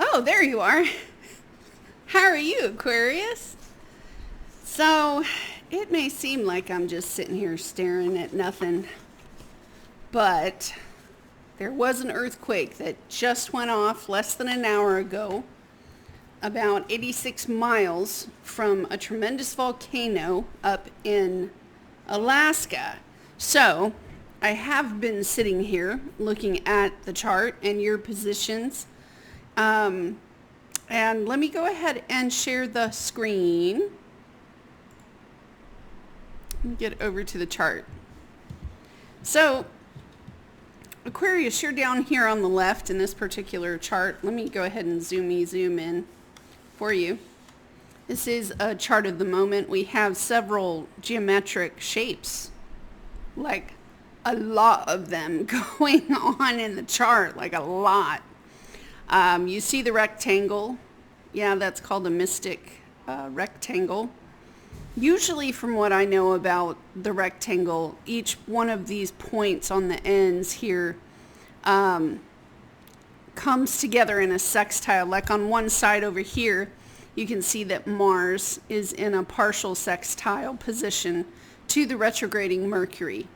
Oh, there you are. How are you, Aquarius? So, it may seem like I'm just sitting here staring at nothing, but there was an earthquake that just went off less than an hour ago, about 86 miles from a tremendous volcano up in Alaska. So, I have been sitting here looking at the chart and your positions. And let me go ahead and share the screen. Let me get over to the chart. So, Aquarius, you're down here on the left in this particular chart. Let me go ahead and zoom in for you. This is a chart of the moment. We have several geometric shapes, like a lot of them going on in the chart, like a lot. You see the rectangle. Yeah, that's called a mystic rectangle. Usually, from what I know about the rectangle, each one of these points on the ends here comes together in a sextile. Like on one side over here, you can see that Mars is in a partial sextile position to the retrograding Mercury.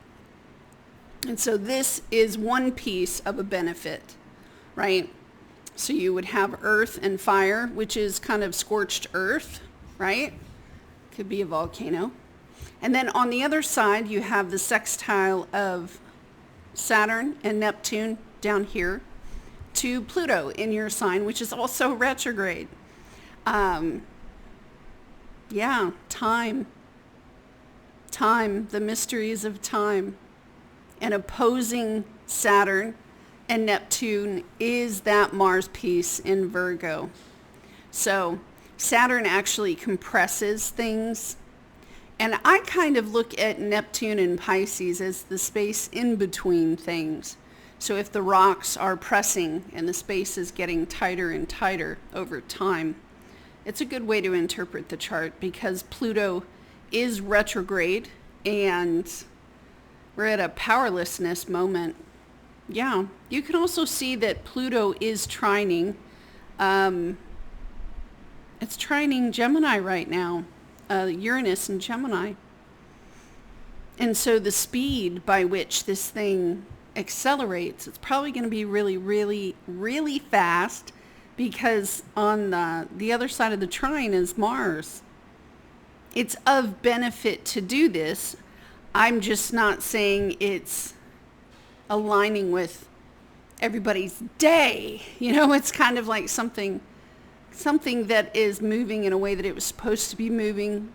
And so this is one piece of a benefit, right? So you would have earth and fire, which is kind of scorched earth, right? Could be a volcano. And then on the other side, you have the sextile of Saturn and Neptune down here to Pluto in your sign, which is also retrograde. Yeah, time, the mysteries of time. And opposing Saturn and Neptune is that Mars piece in Virgo. So Saturn actually compresses things. And I kind of look at Neptune and Pisces as the space in between things. So if the rocks are pressing and the space is getting tighter and tighter over time, it's a good way to interpret the chart because Pluto is retrograde and we're at a powerlessness moment. Yeah, you can also see that Pluto is trining. It's trining Gemini right now, Uranus and Gemini. And so the speed by which this thing accelerates, it's probably going to be really, really, really fast because on the other side of the trine is Mars. It's of benefit to do this. I'm just not saying it's aligning with everybody's day. You know, it's kind of like something that is moving in a way that it was supposed to be moving.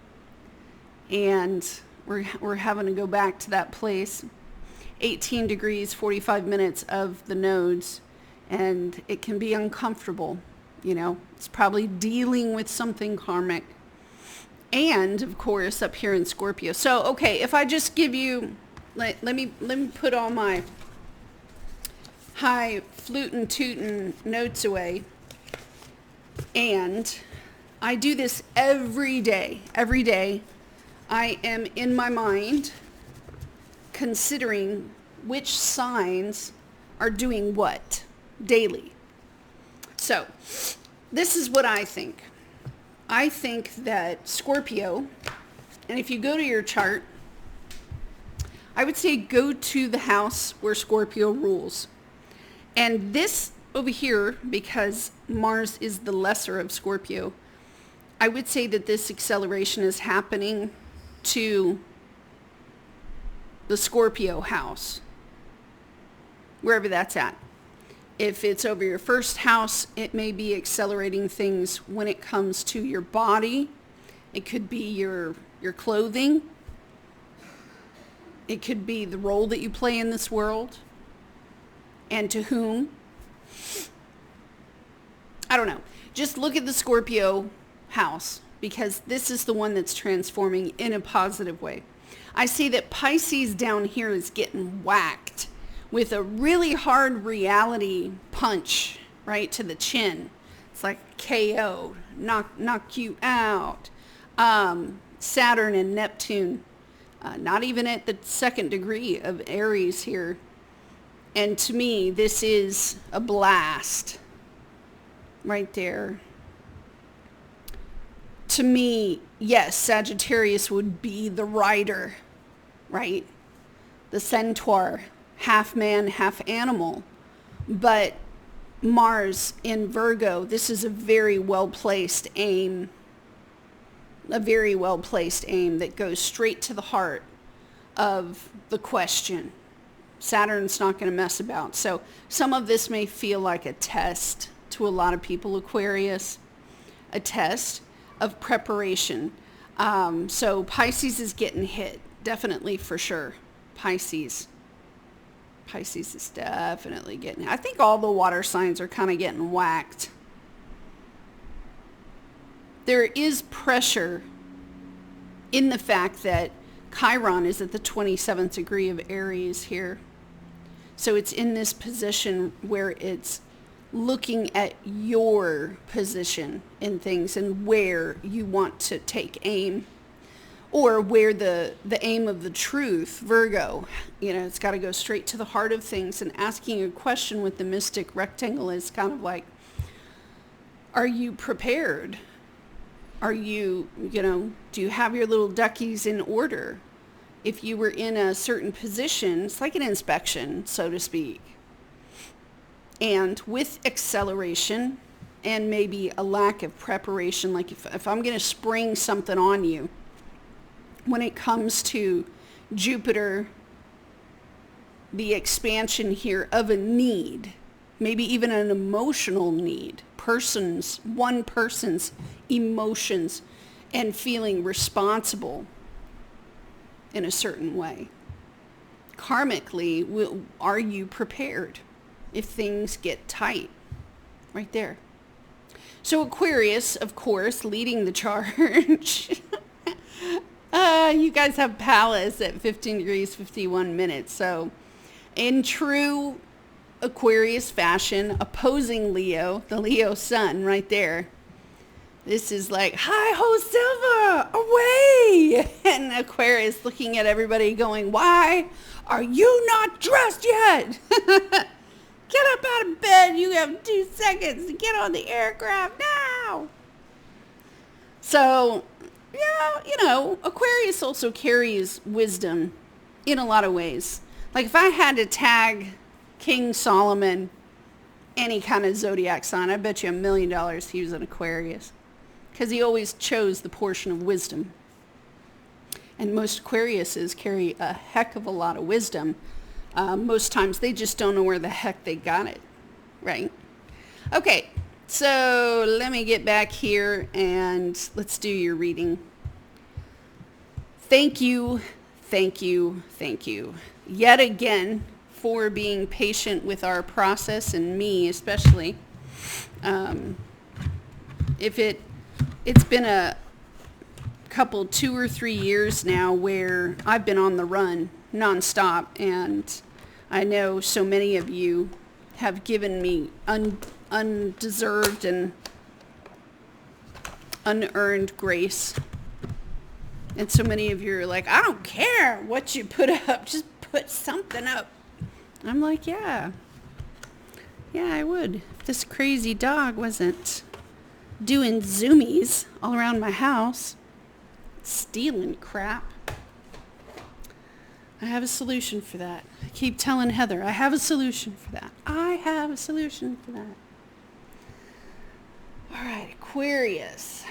And we're having to go back to that place. 18 degrees, 45 minutes of the nodes. And it can be uncomfortable. You know, it's probably dealing with something karmic. And, of course, up here in Scorpio. So, okay, if I just give you, let me put all my high flutin' tootin' notes away. And I do this every day. Every day I am in my mind considering which signs are doing what daily. So, this is what I think. I think that Scorpio, and if you go to your chart, I would say go to the house where Scorpio rules. And this over here, because Mars is the lesser of Scorpio, I would say that this acceleration is happening to the Scorpio house, wherever that's at. If it's over your first house, it may be accelerating things when it comes to your body. It could be your clothing. It could be the role that you play in this world. And to whom. I don't know. Just look at the Scorpio house because this is the one that's transforming in a positive way. I see that Pisces down here is getting whacked with a really hard reality punch right to the chin. It's like KO, knock you out. Saturn and Neptune, not even at the second degree of Aries here. And to me, this is a blast. right there. To me, yes, Sagittarius would be the rider, right? The centaur, half man, half animal. But Mars in Virgo, this is a very well-placed aim. A very well-placed aim that goes straight to the heart of the question. Saturn's not going to mess about. So some of this may feel like a test to a lot of people, Aquarius. A test of preparation. So Pisces is getting hit. Definitely, for sure. Pisces is definitely getting hit. I think all the water signs are kind of getting whacked. There is pressure in the fact that Chiron is at the 27th degree of Aries here. So it's in this position where it's looking at your position in things and where you want to take aim, or where the aim of the truth, Virgo, it's got to go straight to the heart of things. And asking a question with the mystic rectangle is kind of like, are you prepared? Are you, do you have your little duckies in order? If you were in a certain position, it's like an inspection, so to speak. And with acceleration and maybe a lack of preparation, like if I'm going to spring something on you, when it comes to Jupiter, the expansion here of a need, maybe even an emotional need, one person's emotions and feeling responsible in a certain way. Karmically, are you prepared if things get tight? Right there. So Aquarius, of course, leading the charge. You guys have Pallas at 15 degrees, 51 minutes. So in true Aquarius fashion, opposing Leo, the Leo sun right there. This is like, hi ho Silva, away! And Aquarius looking at everybody going, why are you not dressed yet? Get up out of bed, you have 2 seconds to get on the aircraft now! So, Aquarius also carries wisdom in a lot of ways. Like if I had to tag King Solomon any kind of zodiac sign, I bet you $1 million he was an Aquarius. Because he always chose the portion of wisdom. And most Aquariuses carry a heck of a lot of wisdom. Most times they just don't know where the heck they got it, right? Okay, so let me get back here and let's do your reading. Thank you yet again for being patient with our process, and me especially. It's been a couple, 2 or 3 years now where I've been on the run nonstop, and I know so many of you have given me undeserved and unearned grace. And so many of you are like, I don't care what you put up, just put something up. I'm like, yeah, I would. If this crazy dog wasn't doing zoomies all around my house, stealing crap. I have a solution for that. I keep telling Heather, I have a solution for that. I have a solution for that. All right, Aquarius.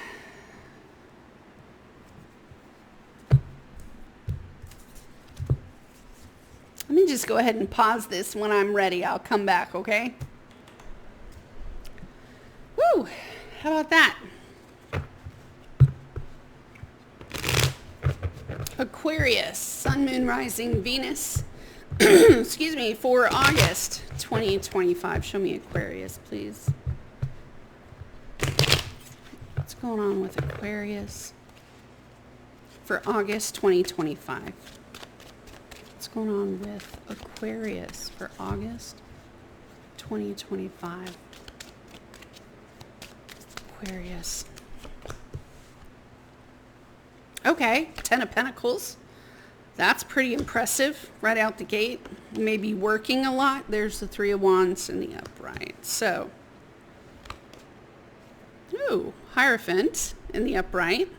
Let me just go ahead and pause this. When I'm ready, I'll come back, okay? Woo! How about that? Aquarius, Sun, Moon, Rising, Venus. Excuse me, for August 2025. Show me Aquarius, please. What's going on with Aquarius for August 2025? What's going on with Aquarius for August 2025? Aquarius. Okay, 10 of Pentacles. That's pretty impressive right out the gate. Maybe working a lot. There's the 3 of Wands and the upright. So, Ooh, Hierophant in the upright.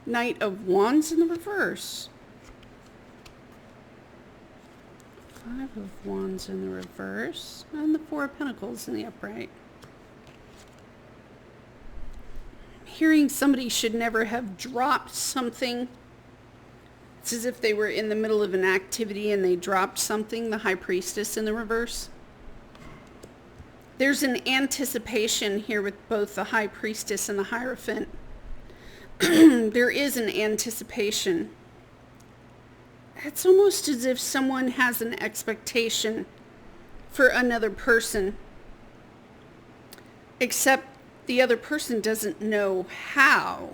Knight of Wands in the reverse. Five of Wands in the reverse. And the Four of Pentacles in the upright. Hearing somebody should never have dropped something. It's as if they were in the middle of an activity and they dropped something. The High Priestess in the reverse. There's an anticipation here with both the High Priestess and the Hierophant. There is an anticipation. It's almost as if someone has an expectation for another person, except the other person doesn't know how.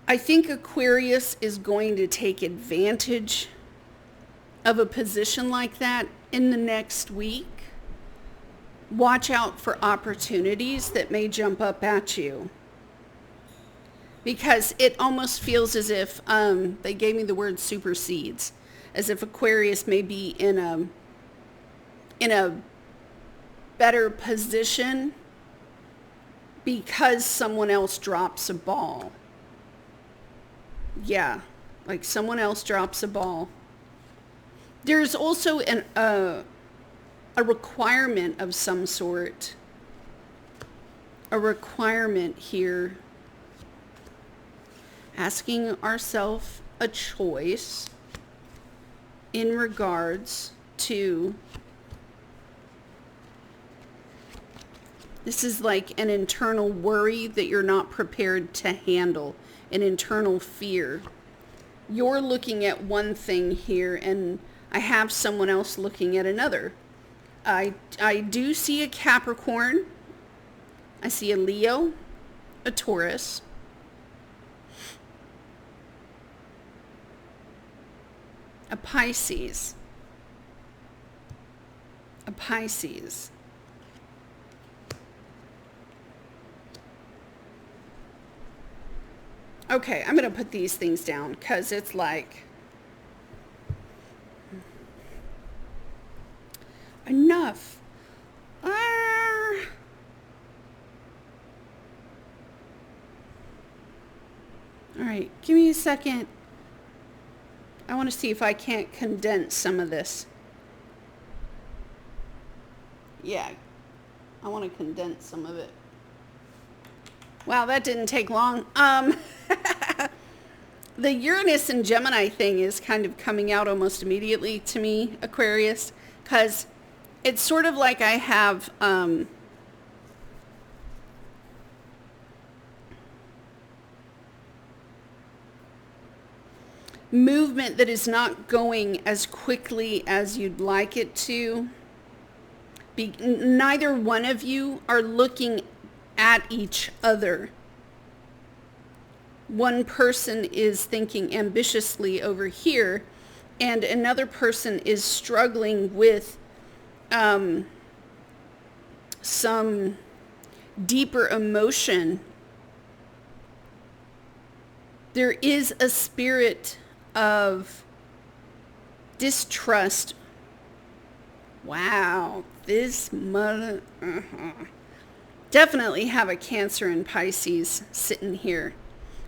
I think Aquarius is going to take advantage of a position like that in the next week. Watch out for opportunities that may jump up at you. Because it almost feels as if they gave me the word supersedes, as if Aquarius may be in a better position because someone else drops a ball. Yeah, like someone else drops a ball. There's also a requirement of some sort. A requirement here. Asking ourselves a choice in regards to, this is like an internal worry that you're not prepared to handle, an internal fear. You're looking at one thing here and I have someone else looking at another. I do see a Capricorn. I see a Leo, a Taurus, a Pisces, a Pisces, okay, I'm going to put these things down because it's like, enough. All right, give me a second. I want to see if I can't condense some of this. Yeah, I want to condense some of it. Wow, that didn't take long. The Uranus and Gemini thing is kind of coming out almost immediately to me, Aquarius, because it's sort of like I have movement that is not going as quickly as you'd like it to. Neither one of you are looking at each other. One person is thinking ambitiously over here, and another person is struggling with some deeper emotion. There is a spirit of distrust. Wow, this mother... Definitely have a Cancer and Pisces sitting here,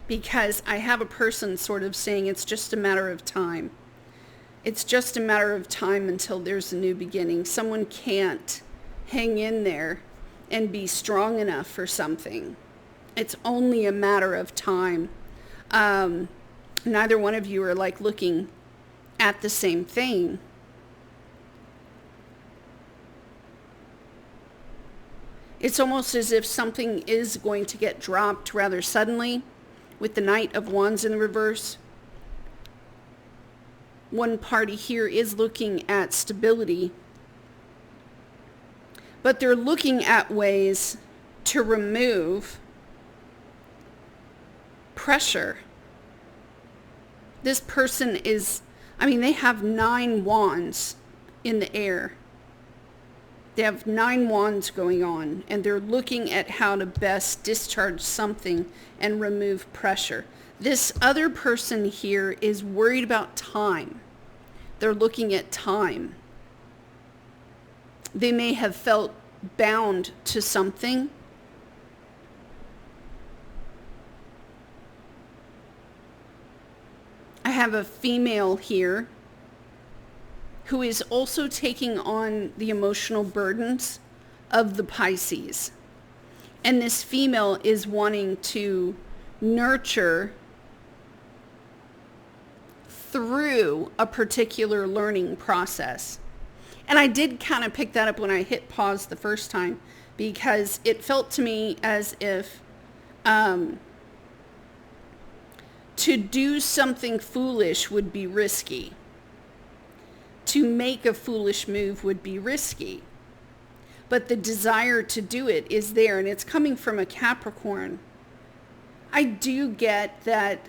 because I have a person sort of saying it's just a matter of time. It's just a matter of time until there's a new beginning. Someone can't hang in there and be strong enough for something. It's only a matter of time. Neither one of you are like looking at the same thing. It's almost as if something is going to get dropped rather suddenly with the Knight of Wands in the reverse. One party here is looking at stability, but they're looking at ways to remove pressure. This person is, I mean, they have 9 wands in the air. They have 9 wands going on, and they're looking at how to best discharge something and remove pressure. This other person here is worried about time. They're looking at time. They may have felt bound to something. I have a female here who is also taking on the emotional burdens of the Pisces. And this female is wanting to nurture through a particular learning process. And I did kind of pick that up when I hit pause the first time, because it felt to me as if to do something foolish would be risky. To make a foolish move would be risky. But the desire to do it is there, and it's coming from a Capricorn. I do get that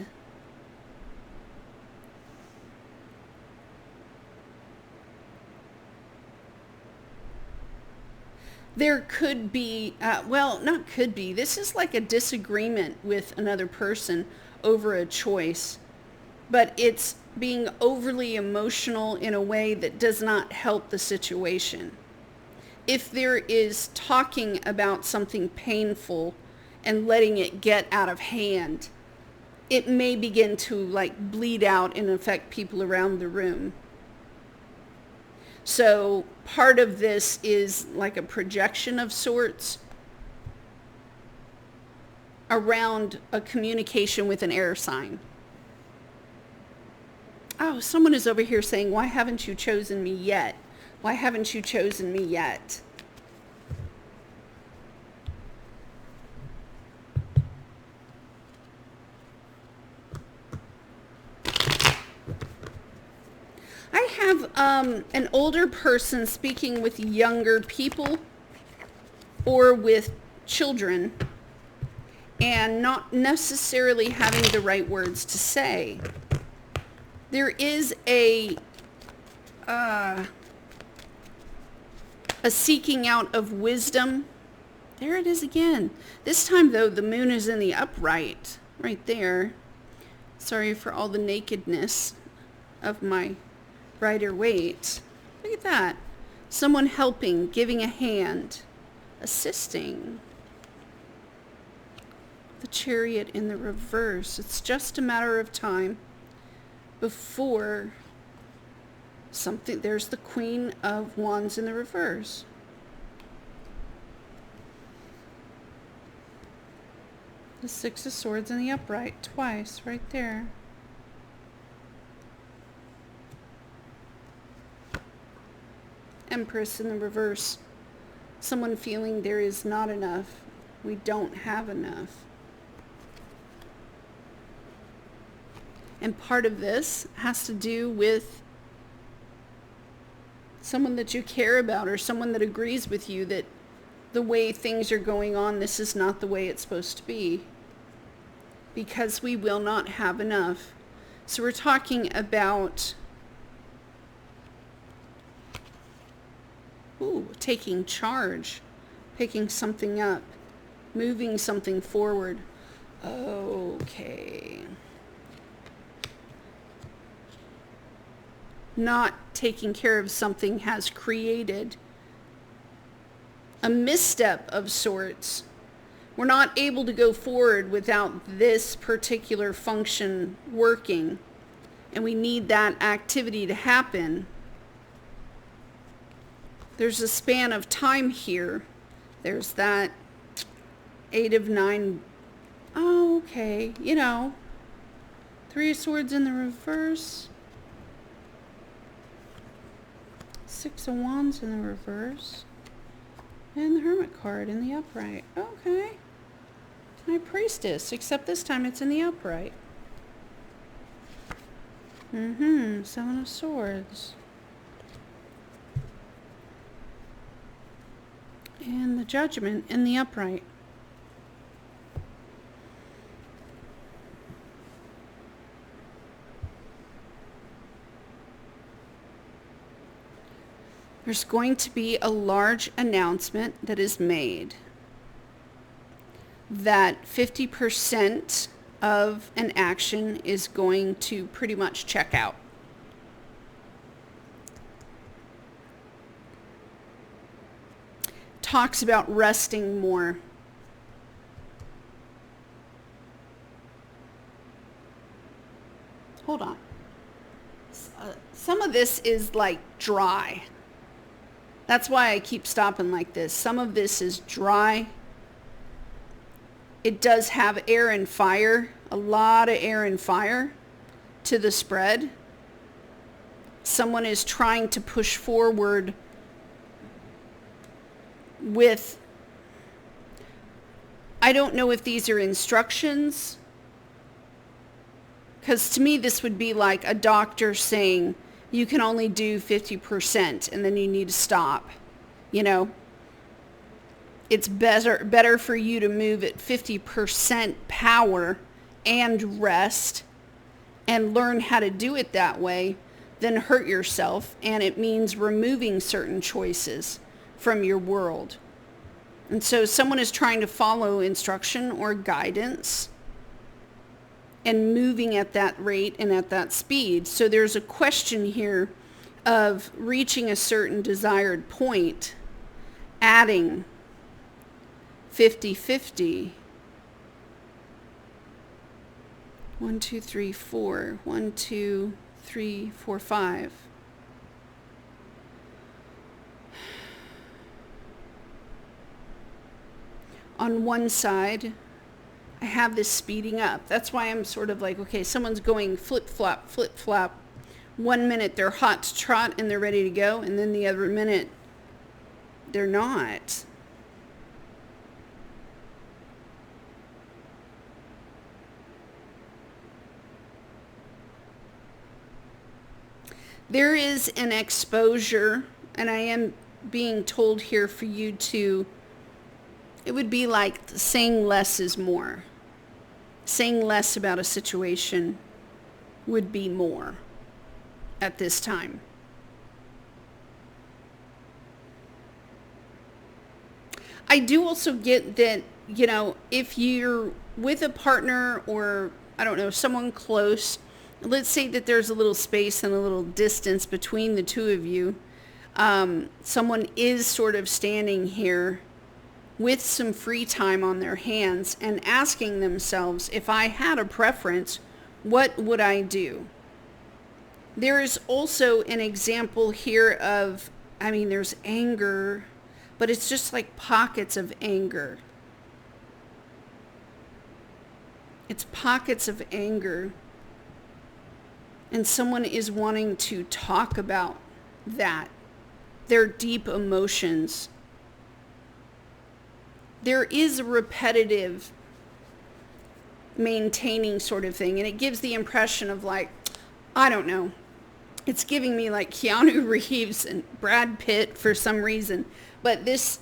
there could be, well, not could be, this is like a disagreement with another person over a choice, but it's being overly emotional in a way that does not help the situation. If there is talking about something painful and letting it get out of hand, it may begin to like bleed out and affect people around the room. So part of this is like a projection of sorts around a communication with an air sign. Oh, someone is over here saying, why haven't you chosen me yet? Why haven't you chosen me yet? I have an older person speaking with younger people or with children and not necessarily having the right words to say. There is a seeking out of wisdom. There it is again. This time, though, the moon is in the upright, right there. Sorry for all the nakedness of my Rider Waite. Look at that. Someone helping, giving a hand, assisting. The Chariot in the reverse. It's just a matter of time before something. There's the Queen of Wands in the reverse. The Six of Swords in the upright twice right there. Empress in the reverse. Someone feeling there is not enough. We don't have enough. And part of this has to do with someone that you care about or someone that agrees with you that the way things are going on, this is not the way it's supposed to be. Because we will not have enough. So we're talking about taking charge, picking something up, moving something forward. Okay. Not taking care of something has created a misstep of sorts. We're not able to go forward without this particular function working, and we need that activity to happen. There's a span of time here. There's that 8 of 9. Oh, okay. You know, 3 of Swords in the reverse. 6 of Wands in the reverse. And the Hermit card in the upright. Okay. High Priestess, except this time it's in the upright. 7 of Swords. And the Judgment in the upright. There's going to be a large announcement that is made that 50% of an action is going to pretty much check out. talks about resting more. Hold on. Some of this is like dry. That's why I keep stopping like this. Some of this is dry. It does have air and fire, a lot of air and fire to the spread. Someone is trying to push forward with, I don't know if these are instructions, because to me this would be like a doctor saying you can only do 50% and then you need to stop. You know, it's better for you to move at 50% power and rest and learn how to do it that way than hurt yourself. And it means removing certain choices from your world. And so someone is trying to follow instruction or guidance and moving at that rate and at that speed. So there's a question here of reaching a certain desired point, adding 50-50. 1, 2, 3, 4. 1, 2, 3, 4, 5. On one side, I have this speeding up. That's why I'm sort of like, okay, someone's going flip-flop, flip-flop. 1 minute they're hot to trot and they're ready to go, and then the other minute they're not. There is an exposure, and I am being told here for you to, it would be like saying less is more. Saying less about a situation would be more at this time. I do also get that, you know, if you're with a partner or, I don't know, someone close, let's say that there's a little space and a little distance between the two of you. Someone is sort of standing here with some free time on their hands and asking themselves, if I had a preference, what would I do? There is also an example here of, I mean, there's anger, but it's just like pockets of anger. It's pockets of anger. And someone is wanting to talk about that, their deep emotions. There is a repetitive maintaining sort of thing, and it gives the impression of like, I don't know, it's giving me like Keanu Reeves and Brad Pitt for some reason. But this,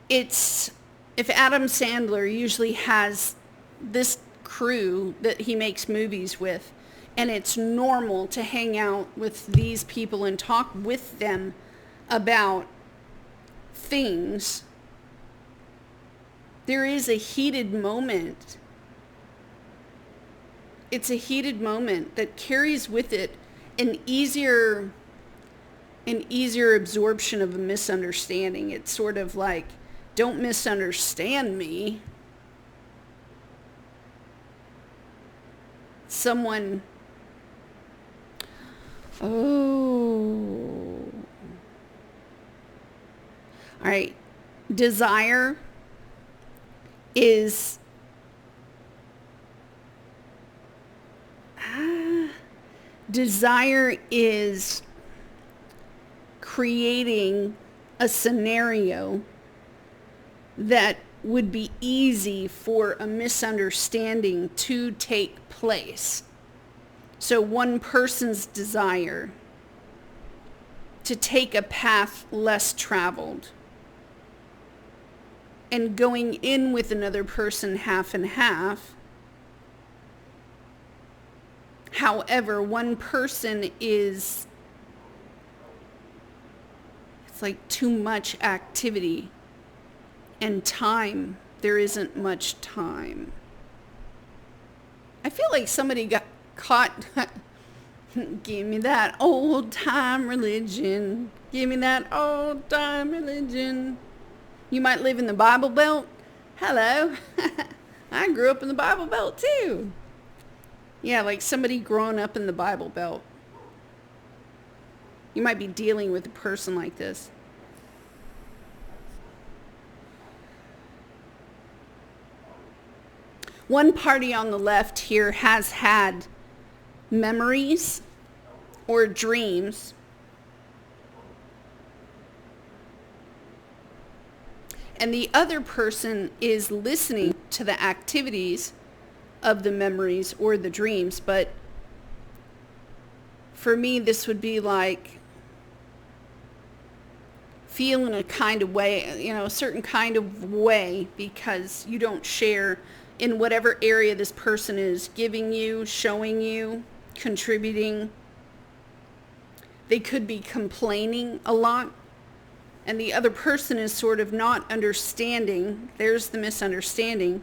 it's, if Adam Sandler usually has this crew that he makes movies with, and it's normal to hang out with these people and talk with them about things, there is a heated moment. It's a heated moment that carries with it an easier absorption of a misunderstanding. It's sort of like, don't misunderstand me. Someone, oh, all right, desire is creating a scenario that would be easy for a misunderstanding to take place. So one person's desire to take a path less traveled and going in with another person half and half. However, one person is, it's like too much activity and time. There isn't much time. I feel like somebody got caught. Give me that old time religion. Give me that old time religion. You might live in the Bible Belt. Hello. I grew up in the Bible Belt too. Yeah, like somebody growing up in the Bible Belt. You might be dealing with a person like this. One party on the left here has had memories or dreams and the other person is listening to the activities of the memories or the dreams. But for me, this would be like feeling a kind of way, a certain kind of way, because you don't share in whatever area this person is giving you, showing you, contributing. They could be complaining a lot, and the other person is sort of not understanding. There's the misunderstanding,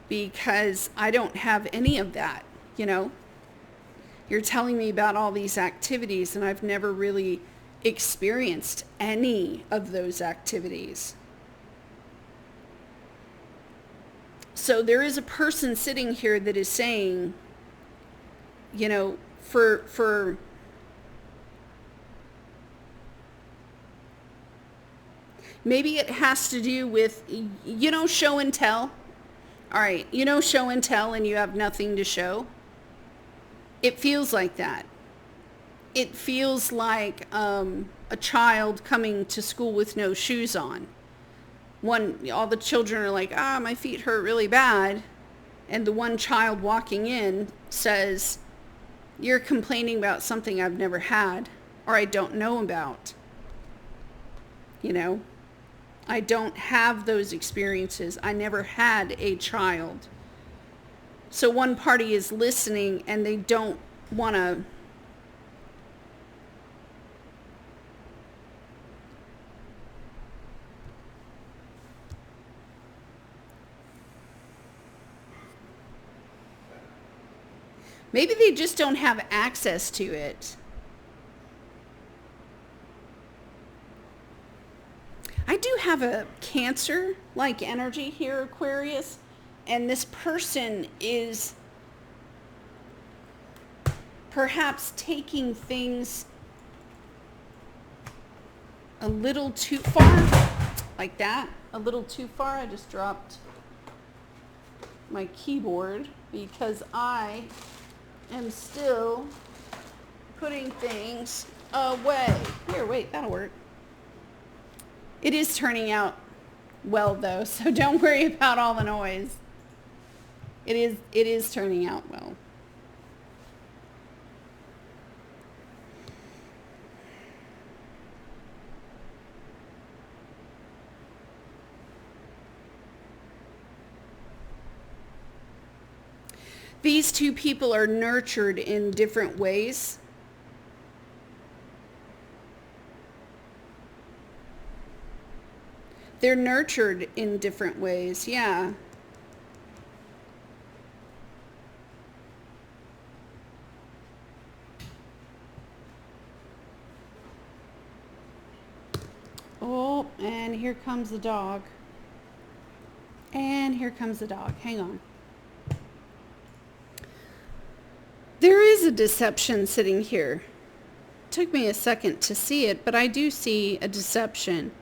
because I don't have any of that, You're telling me about all these activities, and I've never really experienced any of those activities. So there is a person sitting here that is saying, for maybe it has to do with, show and tell. All right, show and tell, and you have nothing to show. It feels like that. It feels like a child coming to school with no shoes on. All the children are like, my feet hurt really bad. And the one child walking in says, you're complaining about something I've never had or I don't know about. I don't have those experiences. I never had a child. So one party is listening and they don't want to maybe they just don't have access to it. I do have a Cancer-like energy here, Aquarius, and this person is perhaps taking things a little too far, like that, a little too far. I just dropped my keyboard because I am still putting things away. Here, wait, that'll work. It is turning out well though, so don't worry about all the noise. It is turning out well. These two people are nurtured in different ways. They're nurtured in different ways, yeah. Oh, and here comes the dog. And here comes the dog. Hang on. There is a deception sitting here. It took me a second to see it, but I do see a deception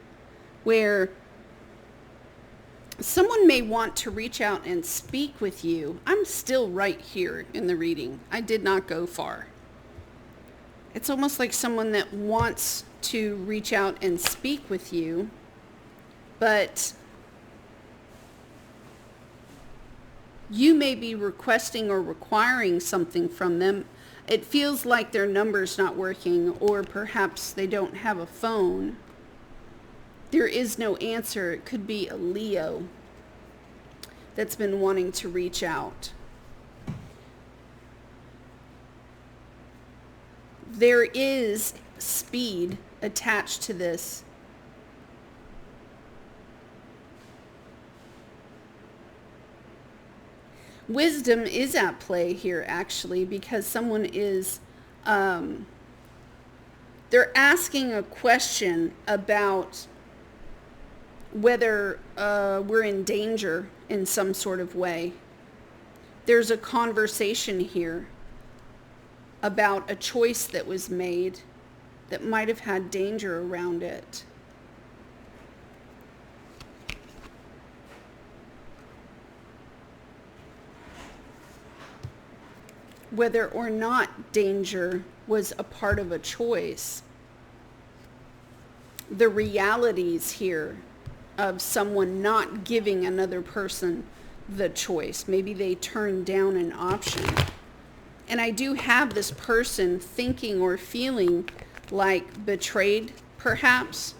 where someone may want to reach out and speak with you. I'm still right here in the reading. I did not go far. It's almost like someone that wants to reach out and speak with you, but you may be requesting or requiring something from them. It feels like their number's not working, or perhaps they don't have a phone. There is no answer. It could be a Leo that's been wanting to reach out. There is speed attached to this. Wisdom is at play here, actually, because someone is, they're asking a question about whether we're in danger in some sort of way. There's a conversation here about a choice that was made that might have had danger around it. Whether or not danger was a part of a choice. The realities here of someone not giving another person the choice. Maybe they turned down an option. And I do have this person thinking or feeling like betrayed, perhaps.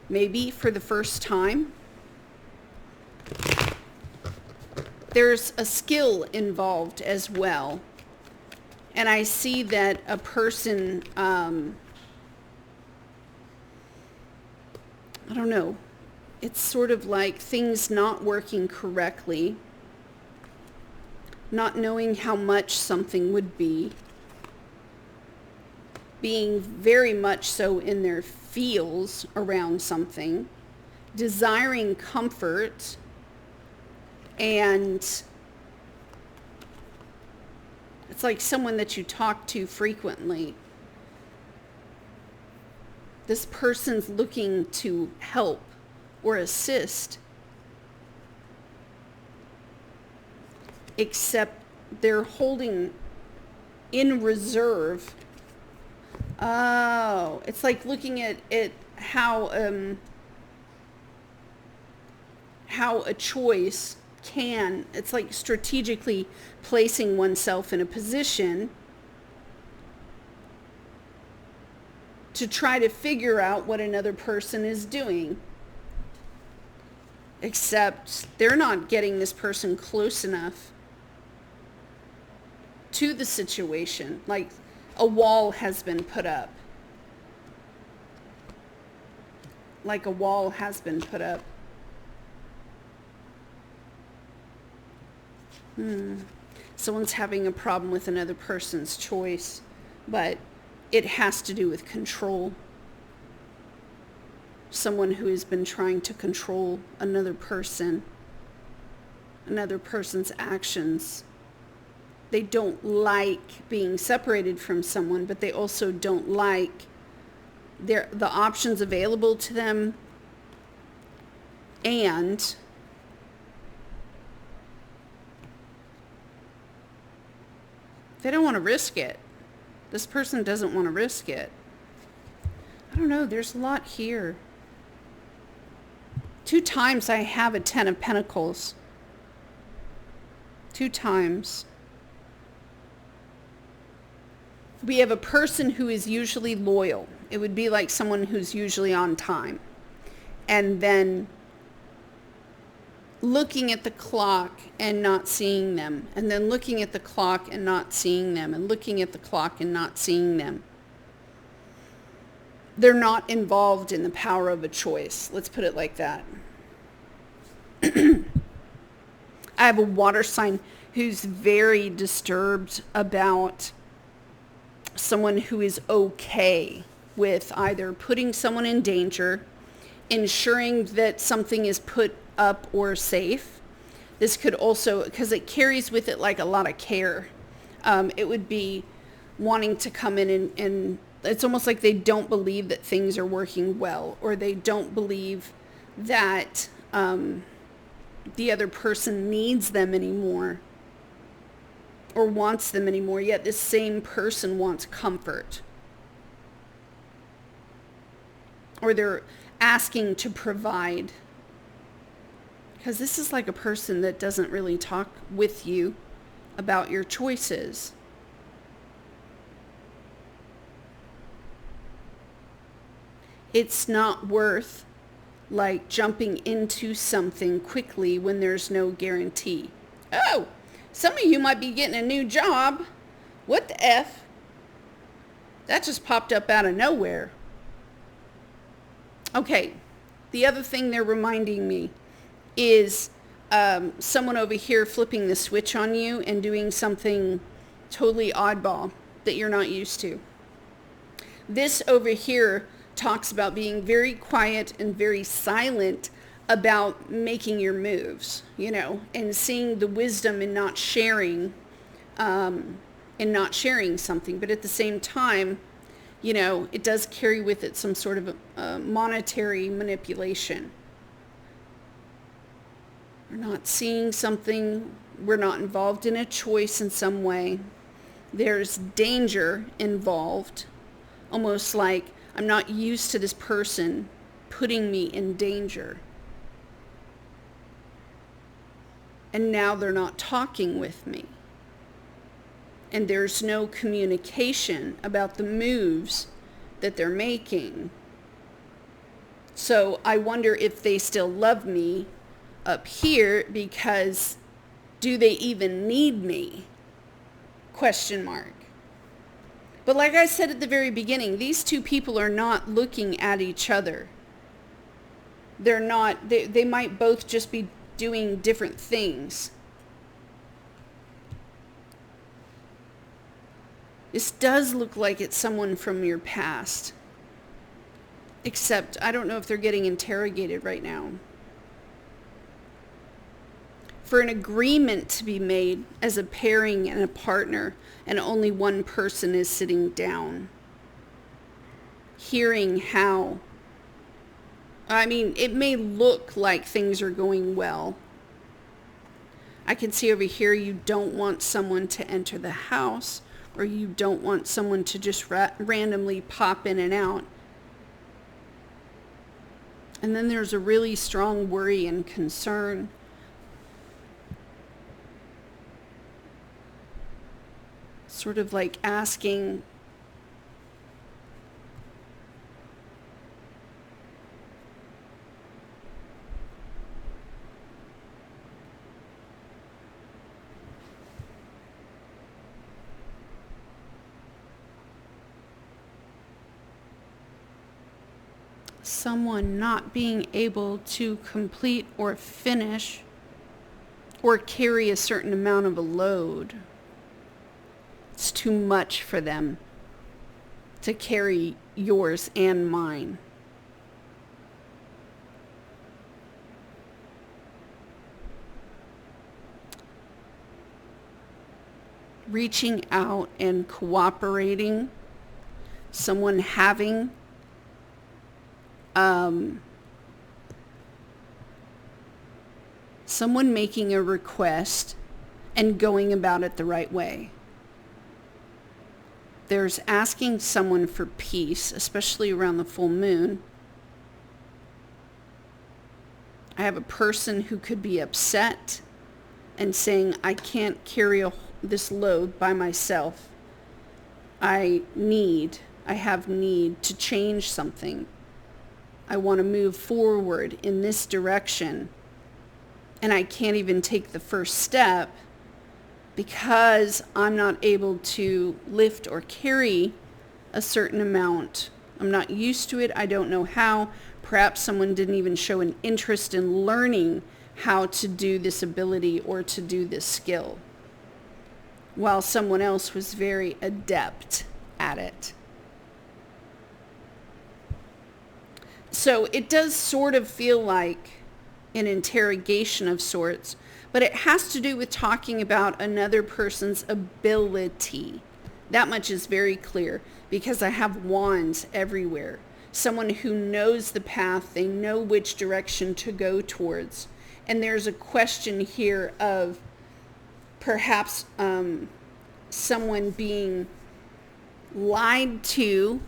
Maybe for the first time. There's a skill involved as well. And I see that a person, I don't know, it's sort of like things not working correctly, not knowing how much something would be, being very much so in their feels around something, desiring comfort, and it's like someone that you talk to frequently. This person's looking to help or assist, except they're holding in reserve. Oh, it's like looking at how a choice can, it's like strategically placing oneself in a position to try to figure out what another person is doing. Except they're not getting this person close enough to the situation. Like a wall has been put up. Like a wall has been put up. Someone's having a problem with another person's choice, but it has to do with control. Someone who has been trying to control another person, another person's actions. They don't like being separated from someone, but they also don't like the options available to them, and they don't want to risk it. This person doesn't want to risk it. I don't know. There's a lot here. 2 times I have a 10 of Pentacles. 2 times. We have a person who is usually loyal. It would be like someone who's usually on time. And then looking at the clock and not seeing them, and then looking at the clock and not seeing them, and looking at the clock and not seeing them. They're not involved in the power of a choice. Let's put it like that. I have a water sign who's very disturbed about someone who is okay with either putting someone in danger, ensuring that something is put up or safe. This could also, because it carries with it like a lot of care, it would be wanting to come in and it's almost like they don't believe that things are working well, or they don't believe that the other person needs them anymore or wants them anymore, yet this same person wants comfort, or they're asking to provide. Because this is like a person that doesn't really talk with you about your choices. It's not worth like jumping into something quickly when there's no guarantee. Oh, some of you might be getting a new job. What the F? That just popped up out of nowhere. Okay, the other thing they're reminding me is someone over here flipping the switch on you and doing something totally oddball that you're not used to. This over here talks about being very quiet and very silent about making your moves, and seeing the wisdom in not sharing, something. But at the same time, it does carry with it some sort of monetary manipulation. We're not seeing something. We're not involved in a choice in some way. There's danger involved, almost like I'm not used to this person putting me in danger. And now they're not talking with me. And there's no communication about the moves that they're making. So I wonder if they still love me up here, because do they even need me? Question mark. But like I said at the very beginning, these two people are not looking at each other. They're not, they might both just be doing different things. This does look like it's someone from your past. Except I don't know if they're getting interrogated right now. For an agreement to be made as a pairing and a partner, and only one person is sitting down, hearing how, it may look like things are going well. I can see over here you don't want someone to enter the house, or you don't want someone to just randomly pop in and out. And then there's a really strong worry and concern. Sort of like asking, someone not being able to complete or finish or carry a certain amount of a load. It's too much for them to carry yours and mine. Reaching out and cooperating, someone having someone making a request and going about it the right way. There's asking someone for peace, especially around the full moon. I have a person who could be upset and saying, I can't carry this load by myself. I have need to change something. I want to move forward in this direction. And I can't even take the first step because I'm not able to lift or carry a certain amount. I'm not used to it. I don't know how. Perhaps someone didn't even show an interest in learning how to do this ability or to do this skill, while someone else was very adept at it. So it does sort of feel like an interrogation of sorts, but it has to do with talking about another person's ability. That much is very clear because I have wands everywhere. Someone who knows the path, they know which direction to go towards. And there's a question here of perhaps someone being lied to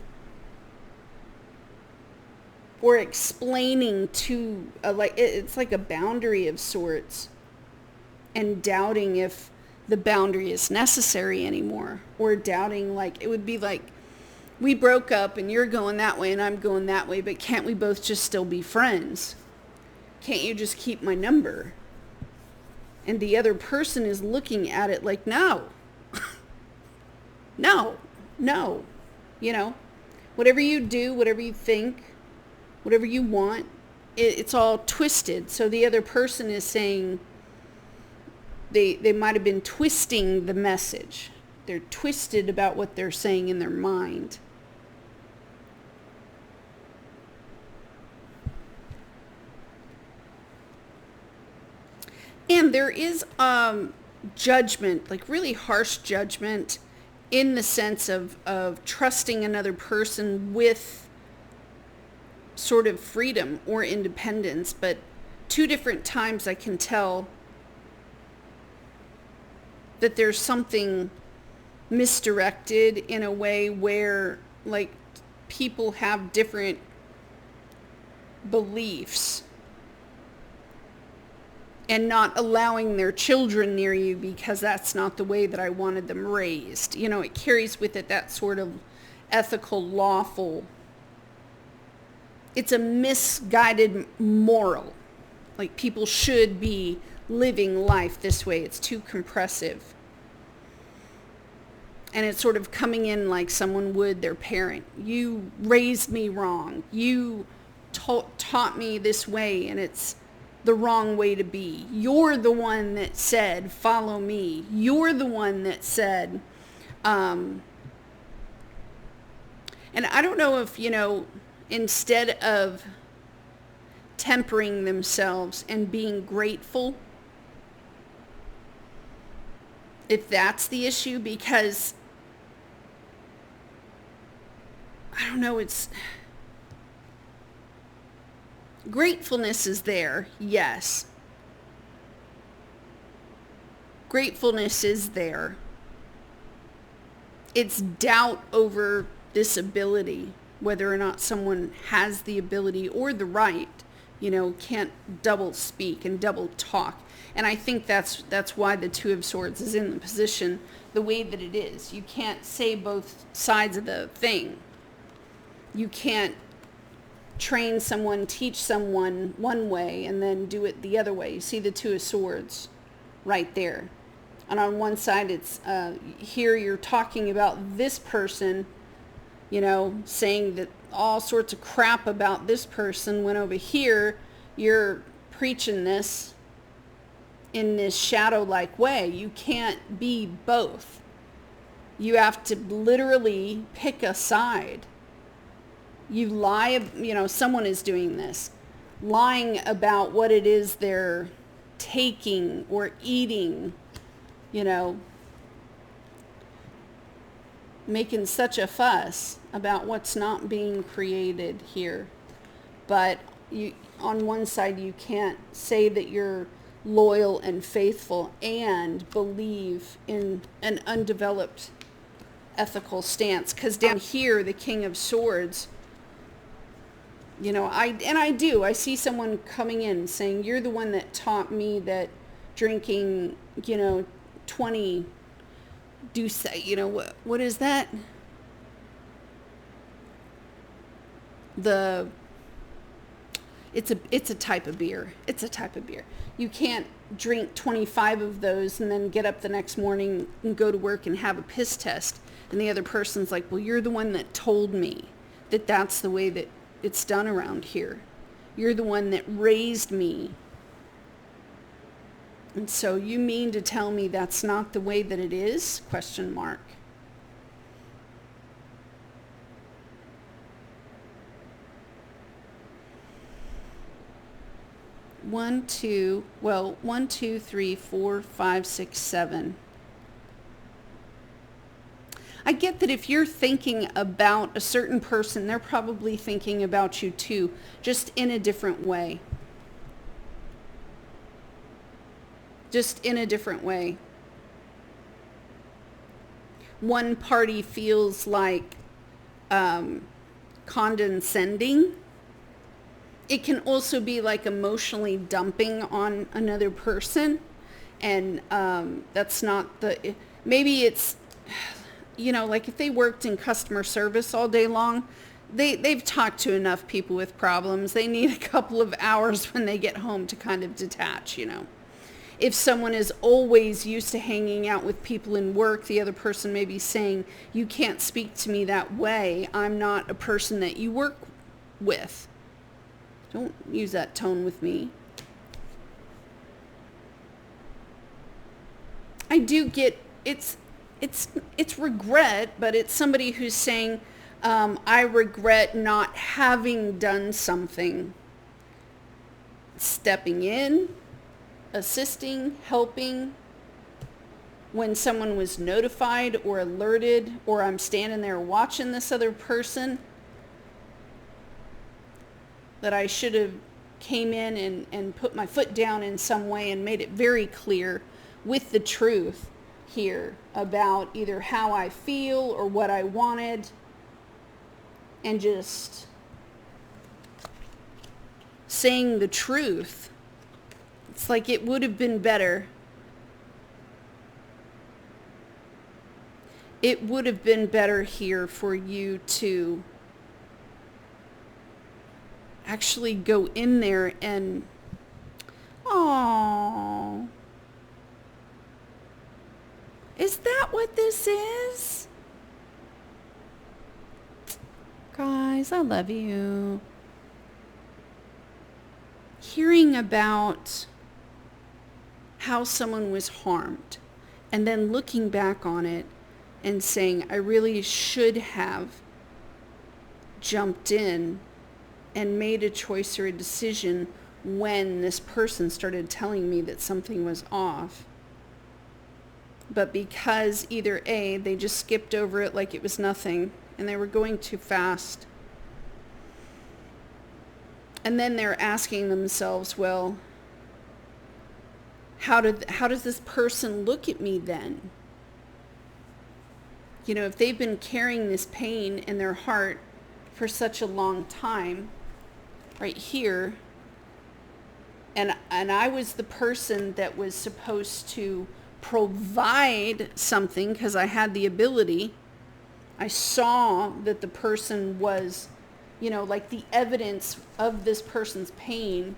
or explaining to, it's like a boundary of sorts, and doubting if the boundary is necessary anymore, or doubting, like, it would be like, we broke up and you're going that way and I'm going that way, but can't we both just still be friends? Can't you just keep my number? And the other person is looking at it like, no, no, whatever you do, whatever you think, whatever you want, it's all twisted. So the other person is saying, they might have been twisting the message. They're twisted about what they're saying in their mind. And there is judgment, like really harsh judgment, in the sense of trusting another person with sort of freedom or independence. But two different times I can tell that there's something misdirected in a way where, like, people have different beliefs and not allowing their children near you because that's not the way that I wanted them raised. You know, it carries with it that sort of ethical, lawful. It's a misguided moral. Like, people should be living life this way. It's too compressive. And it's sort of coming in like someone would their parent. You raised me wrong. You taught me this way, and it's the wrong way to be. You're the one that said, follow me. You're the one that said, and I don't know if, you know, instead of tempering themselves and being grateful, if that's the issue, because I don't know, it's gratefulness is there, yes. Gratefulness is there. It's doubt over this ability, whether or not someone has the ability or the right, you know, can't double speak and double talk. And I think that's why the Two of Swords is in the position the way that it is. You can't say both sides of the thing. You can't train someone, teach someone one way, and then do it the other way. You see the Two of Swords right there. And on one side, it's here you're talking about this person, you know, saying that all sorts of crap about this person, when over here you're preaching this in this shadow-like way. You can't be both. You have to literally pick a side. You lie, you know, someone is doing this, lying about what it is they're taking or eating, you know, making such a fuss about what's not being created here. But you, on one side, you can't say that you're loyal and faithful and believe in an undeveloped ethical stance. Because down here, the King of Swords, you know, I see someone coming in saying, you're the one that taught me that drinking, you know, 20 douce, you know, what is that? It's a type of beer. It's a type of beer. You can't drink 25 of those and then get up the next morning and go to work and have a piss test. And the other person's like, well, you're the one that told me that that's the way that it's done around here. You're the one that raised me. And so you mean to tell me that's not the way that it is? Question mark. One, two, 3, 4, 5, 6, 7. I get that if you're thinking about a certain person, they're probably thinking about you too, just in a different way. Just in a different way. One party feels like condescending. It can also be like emotionally dumping on another person. And that's not the... Maybe it's... You know, like if they worked in customer service all day long, they've talked to enough people with problems. They need a couple of hours when they get home to kind of detach, you know. If someone is always used to hanging out with people in work, the other person may be saying, you can't speak to me that way. I'm not a person that you work with. Don't use that tone with me. I do get, it's regret, but it's somebody who's saying, I regret not having done something. Stepping in, assisting, helping when someone was notified or alerted, or I'm standing there watching this other person, that I should have came in and put my foot down in some way and made it very clear with the truth here about either how I feel or what I wanted, and just saying the truth. It's like it would have been better. It would have been better here for you to actually go in there and, oh, is that what this is? Guys, I love you. Hearing about how someone was harmed and then looking back on it and saying, I really should have jumped in and made a choice or a decision when this person started telling me that something was off. But because either A, they just skipped over it like it was nothing and they were going too fast. And then they're asking themselves, well, how does this person look at me then? You know, if they've been carrying this pain in their heart for such a long time, right here, and I was the person that was supposed to provide something because I had the ability. I saw that the person was, you know, like the evidence of this person's pain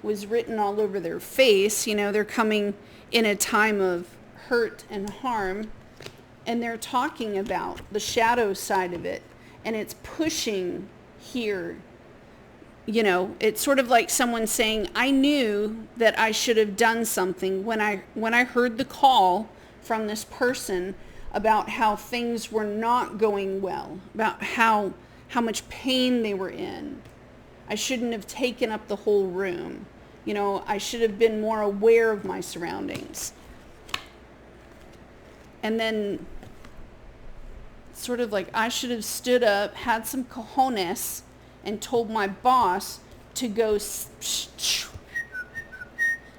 was written all over their face. You know, they're coming in a time of hurt and harm, and they're talking about the shadow side of it, and it's pushing here. You know, it's sort of like someone saying, I knew that I should have done something when I heard the call from this person about how things were not going well, about how much pain they were in. I shouldn't have taken up the whole room. You know, I should have been more aware of my surroundings. And then sort of like I should have stood up, had some cojones, and told my boss to go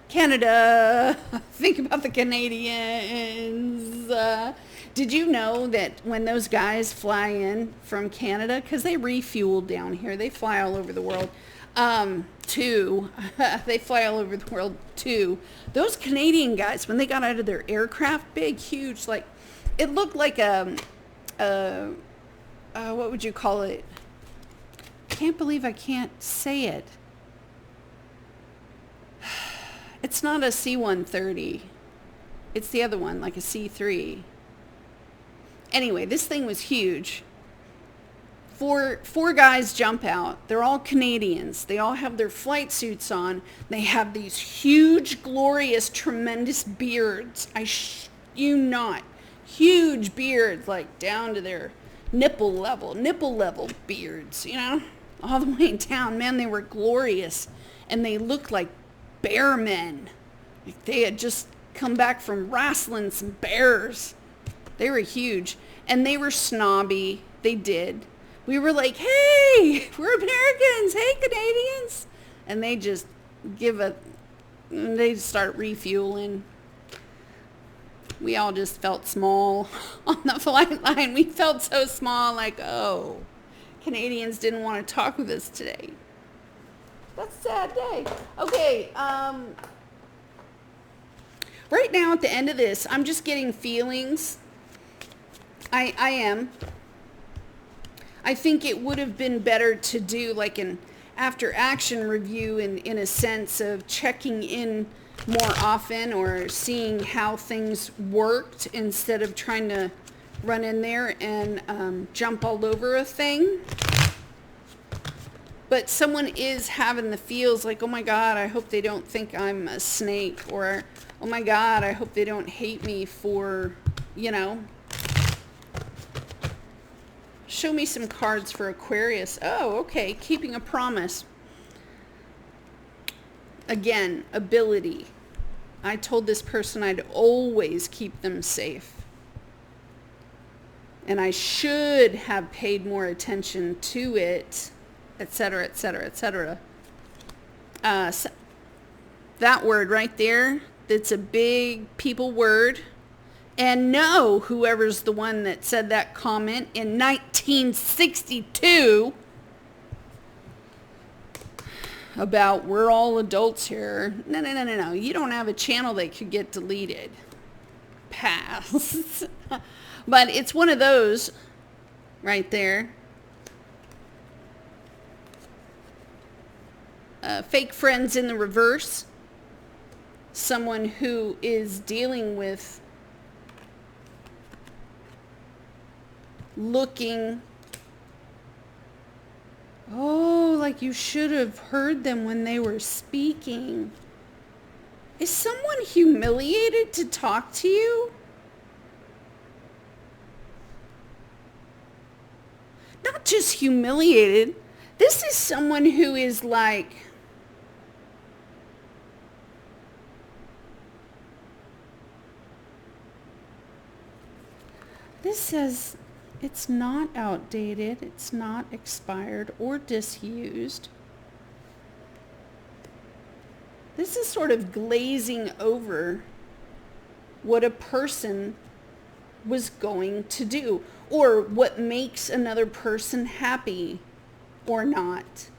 Canada. Think about the Canadians. Did you know that when those guys fly in from Canada, because they refuel down here, they fly all over the world, too. They fly all over the world, too. Those Canadian guys, when they got out of their aircraft, big, huge, like, it looked like what would you call it? Can't believe I can't say it. It's not a C-130. It's the other one, like a C-3. Anyway, this thing was huge. Four guys jump out. They're all Canadians. They all have their flight suits on. They have these huge, glorious, tremendous beards. You not. Huge beards, like down to their nipple level beards, you know? All the way down. Man, they were glorious. And they looked like bear men. Like they had just come back from wrestling some bears. They were huge. And they were snobby. They did. We were like, hey, we're Americans. Hey, Canadians. And they just they start refueling. We all just felt small on the flight line. We felt so small, like, oh, Canadians didn't want to talk with us today. That's a sad day. Okay, right now at the end of this, I'm just getting feelings. I am. I think it would have been better to do like an after-action review in a sense of checking in more often or seeing how things worked instead of trying to run in there and jump all over a thing. But someone is having the feels like, oh my God, I hope they don't think I'm a snake, or oh my God, I hope they don't hate me for, you know. Show me some cards for Aquarius. Oh, okay, keeping a promise. Again, ability. I told this person I'd always keep them safe. And I should have paid more attention to it, etc., etc., etc. That word right there, that's a big people word. And no, whoever's the one that said that comment in 1962 about we're all adults here. No. You don't have a channel that could get deleted. Pass. But it's one of those right there. Fake friends in the reverse. Someone who is dealing with looking, oh, like you should have heard them when they were speaking. Is someone humiliated to talk to you? Not just humiliated. This is someone who is like, this says it's not outdated, it's not expired or disused. This is sort of glazing over what a person was going to do, or what makes another person happy or not.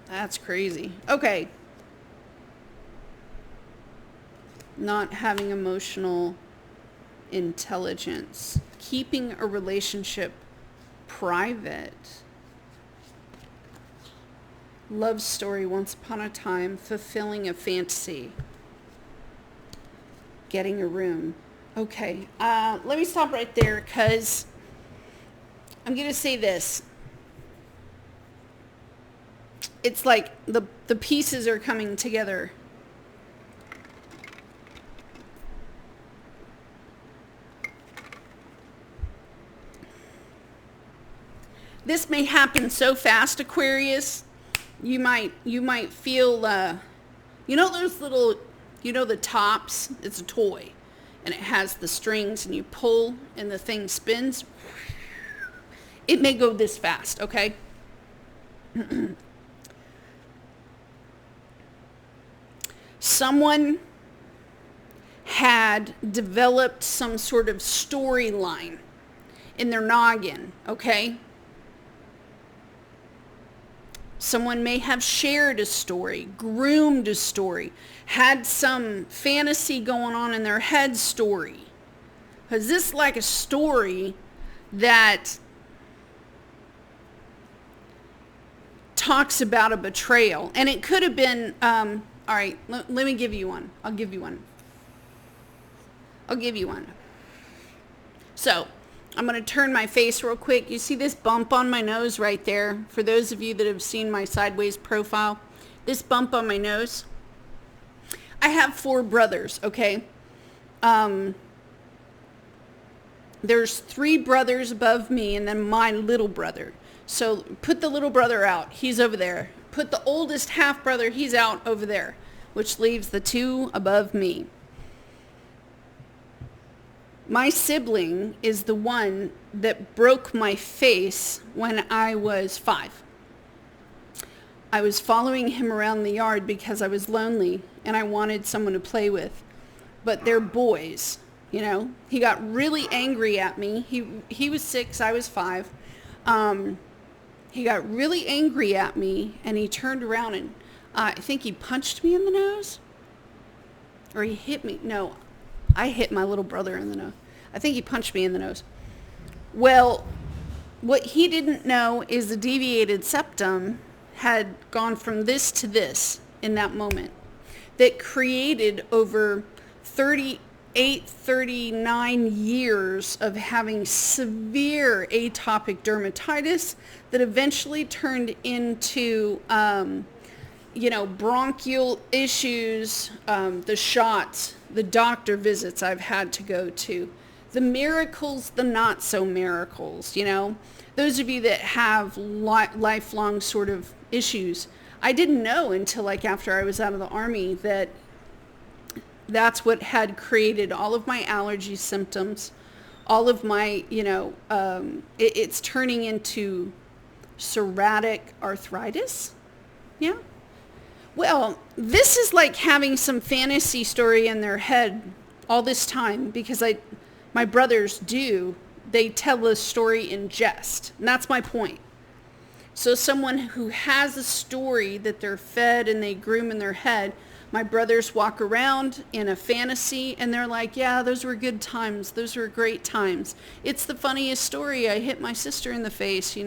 That's crazy. Okay. Not having emotional intelligence. Keeping a relationship private. Love story once upon a time. Fulfilling a fantasy. Getting a room. Okay, let me stop right there because I'm going to say this. It's like the pieces are coming together. This may happen so fast, Aquarius. You might feel, you know those little, you know the tops? It's a toy. And it has the strings and you pull and the thing spins. It may go this fast, okay? Someone had developed some sort of storyline in their noggin, okay? Someone may have shared a story, groomed a story, had some fantasy going on in their head story. Because this is like a story that talks about a betrayal. And it could have been, all right, let me give you one. I'll give you one. So, I'm going to turn my face real quick. You see this bump on my nose right there? For those of you that have seen my sideways profile, this bump on my nose. I have 4 brothers, okay? There's 3 brothers above me and then my little brother. So put the little brother out. He's over there. Put the oldest half brother, he's out over there, which leaves the 2 above me. My sibling is the one that broke my face when I was 5. I was following him around the yard because I was lonely and I wanted someone to play with. But they're boys, you know. He got really angry at me. He was 6, I was 5. He got really angry at me and he turned around and I think he punched me in the nose. Or he hit me. No, I hit my little brother in the nose. I think he punched me in the nose. Well, what he didn't know is the deviated septum had gone from this to this in that moment. That created over 38, 39 years of having severe atopic dermatitis that eventually turned into, bronchial issues, the shots, the doctor visits I've had to go to, the miracles, the not so miracles, you know. Those of you that have lifelong sort of issues, I didn't know until like after I was out of the Army that that's what had created all of my allergy symptoms, all of my, it's turning into psoriatic arthritis. Yeah. Well, this is like having some fantasy story in their head all this time, because my brothers they tell a story in jest. And that's my point. So someone who has a story that they're fed and they groom in their head, my brothers walk around in a fantasy and they're like, yeah, those were good times. Those were great times. It's the funniest story. I hit my sister in the face,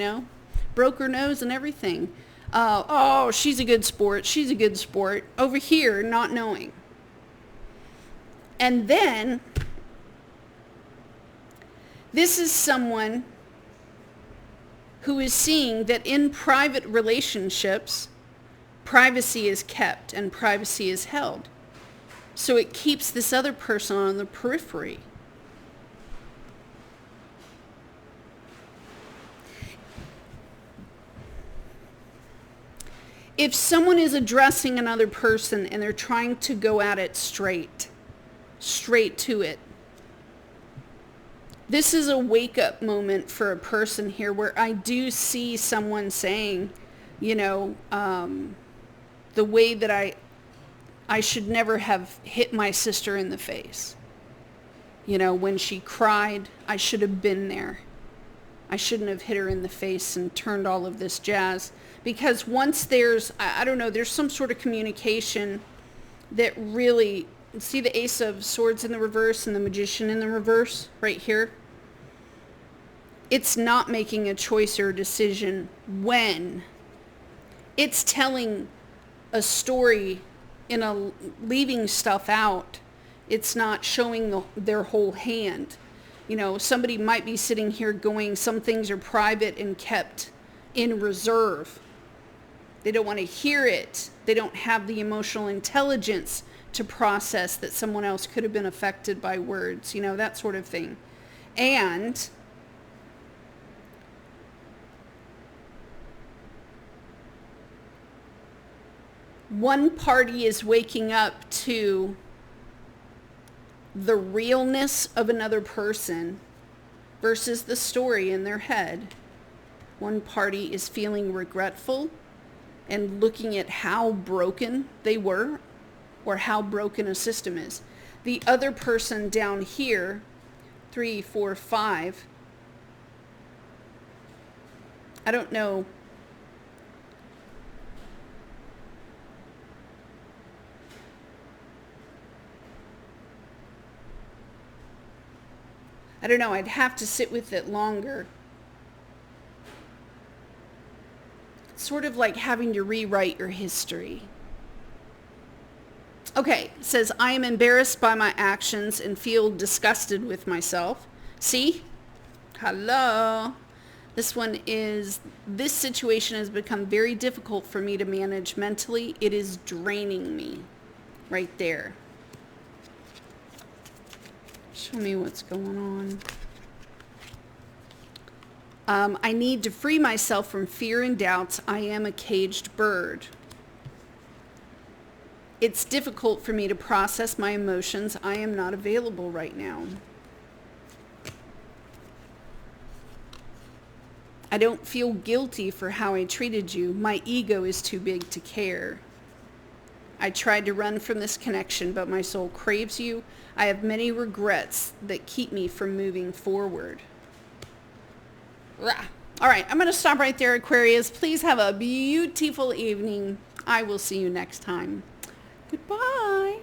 broke her nose and everything. Oh, she's a good sport. She's a good sport. Over here, not knowing. And then this is someone who is seeing that in private relationships, privacy is kept and privacy is held. So it keeps this other person on the periphery. If someone is addressing another person and they're trying to go at it straight to it, this is a wake-up moment for a person here, where I do see someone saying, the way that I should never have hit my sister in the face. When she cried, I should have been there. I shouldn't have hit her in the face and turned all of this jazz. Because once there's some sort of communication that really, see the Ace of Swords in the reverse and the Magician in the reverse right here? It's not making a choice or a decision when. It's telling a story leaving stuff out. It's not showing their whole hand. Somebody might be sitting here going, some things are private and kept in reserve. They don't want to hear it. They don't have the emotional intelligence to process that someone else could have been affected by words, that sort of thing. And one party is waking up to the realness of another person versus the story in their head. One party is feeling regretful and looking at how broken they were or how broken a system is. The other person down here, 3, 4, 5, I don't know. I'd have to sit with it longer. It's sort of like having to rewrite your history. Okay, it says, I am embarrassed by my actions and feel disgusted with myself. See? Hello. This one is, this situation has become very difficult for me to manage mentally. It is draining me. Right there. Show me what's going on. I need to free myself from fear and doubts. I am a caged bird. It's difficult for me to process my emotions. I am not available right now. I don't feel guilty for how I treated you. My ego is too big to care. I tried to run from this connection, but my soul craves you. I have many regrets that keep me from moving forward. Rah. All right, I'm going to stop right there, Aquarius. Please have a beautiful evening. I will see you next time. Goodbye.